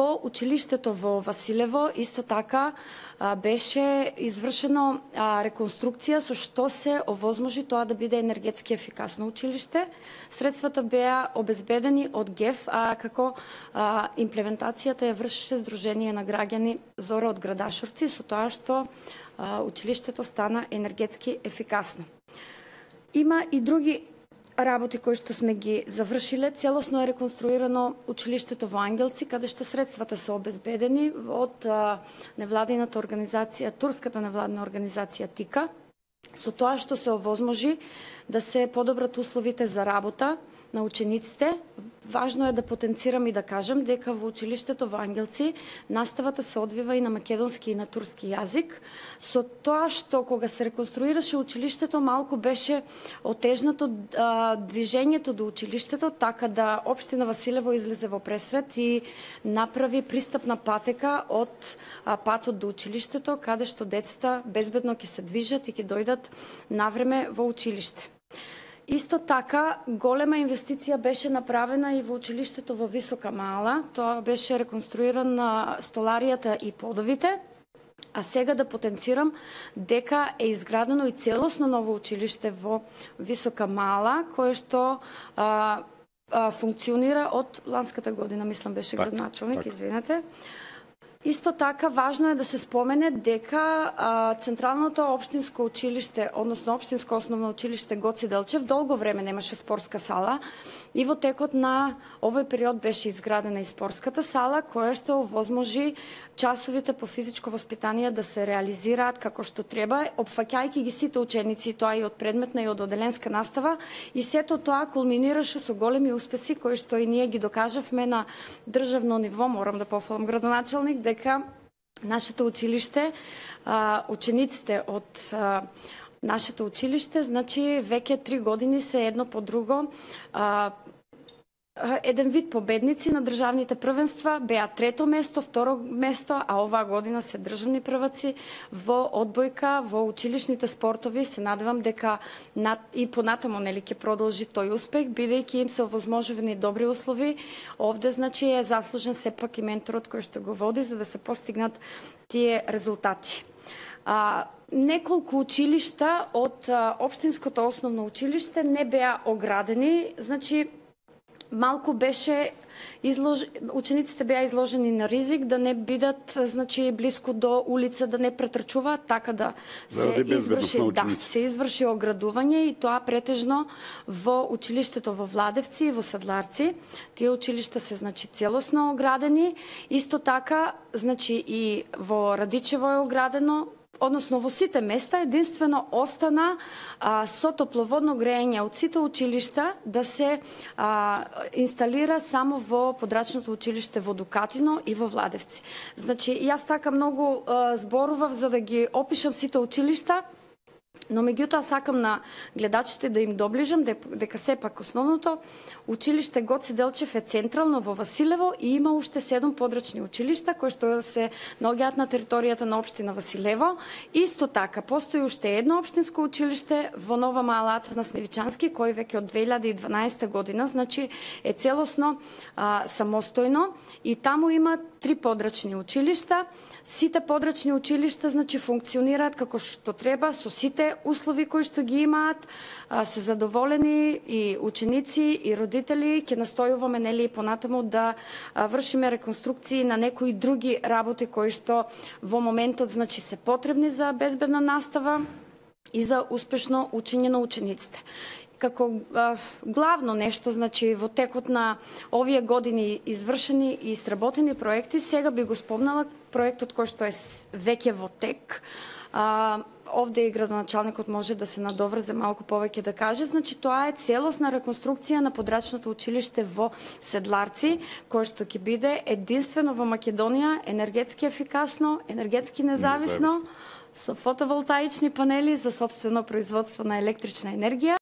Во училиштето во Василево исто така беше извршено реконструкција со што се овозможи тоа да биде енергетски ефикасно училиште. Средствата беа обезбедени од ГЕФ, а како имплементацијата ја вршеше Сдружение на граѓани Зора од Градашорци, со тоа што училиштето стана енергетски ефикасно. Има и други работи кои што сме ги завршиле. Целосно е реконструирано училиштето во Ангелци, каде што средствата се обезбедени од невладината организација, турската невладина организација ТИКА, со тоа што се овозможи да се подобрат условите за работа на учениците. Важно е да потенцирам и да кажам дека во училиштето во Ангелци наставата се одвива и на македонски и на турски јазик. Со тоа што кога се реконструираше училиштето малку беше отежнато движењето до училиштето, така да општина Василево излезе во пресред и направи пристапна патека од патот до училиштето, каде што децата безбедно ќе се движат и ќе дојдат навреме во училиште. Исто така, голема инвестиција беше направена и во училиштето во Висока Мала. Тоа беше реконструирана столаријата и подовите. А сега да потенцирам дека е изградено и целосно ново училиште во Висока Мала, кое што функционира од ланската година, мислам беше градначалник, извинете. Исто така, важно е да се спомене дека Централното општинско училиште, односно Општинско основно училиште Гоце Делчев, долго време немаше спортска сала и во текот на овој период беше изградена и спортската сала, која што возможи часовите по физичко воспитание да се реализираат како што треба, опфаќајќи ги сите ученици, тоа и од предметна и од оделенска настава, и сето тоа кулминираше со големи успеси кои што и ние ги докажавме на државно ниво. Морам да пофалам градоначалник дека нашето училиште, учениците од нашето училиште, значи веќе 3 години се едно по друго еден вид победници на државните првенства, беа 3-то место, 2-ро место, а оваа година се државни прваци во одбојка, во училишните спортови. Се надевам дека и понатамо нели ќе продолжи тој успех, бидејќи им се овозможувани добри услови. Овде значи е заслужен сепак и менторот кој што го води за да се постигнат тие резултати. Неколку училишта од Општинското основно училиште не беа оградени, значи малку беше учениците беа изложени на ризик да не бидат значи блиску до улица, да не претрчуваат, така да се изврши оградување, и тоа претежно во училиштето во Владевци и во Садларци. Тие училишта се значи целосно оградени. Исто така значи и во Радичево е оградено, односно во сите места единствено остана со топловодно грејење од сите училишта да се инсталира само во подрачното училиште во Дукатино и во Владевци. Значи, јас така многу зборував за да ги опишам сите училишта, но меѓутоа сакам на гледачите да им доближам дека сепак основното училиште Гоце Делчев е централно во Василево и има уште 7 подрачни училишта кои што се наоѓаат на територијата на општина Василево. Исто така постои уште едно општинско училиште во Нова Мала Атанас Невичански, кој веќе од 2012 година значи е целосно самостојно, и таму има 3 подрачни училишта. Сите подрачни училишта значи функционираат како што треба, со сите услови кои што ги имаат, се задоволени и ученици и родители. Ќе настојуваме нели понатаму да вршиме реконструкции на некои други работи кои што во моментот значи се потребни за безбедна настава и за успешно учење на учениците. Како главно нешто, значи во текот на овие години извршени и сработени проекти, сега би го спомнала проектот кој што е веќе во тек. Овде и градоначалникот може да се надоврзе малку повеќе да каже. Значи, тоа е целосна реконструкција на подрачното училиште во Седларци, кое што ќе биде единствено во Македонија, енергетски ефикасно, енергетски независно, со фотоволтаични панели за сопствено производство на електрична енергија.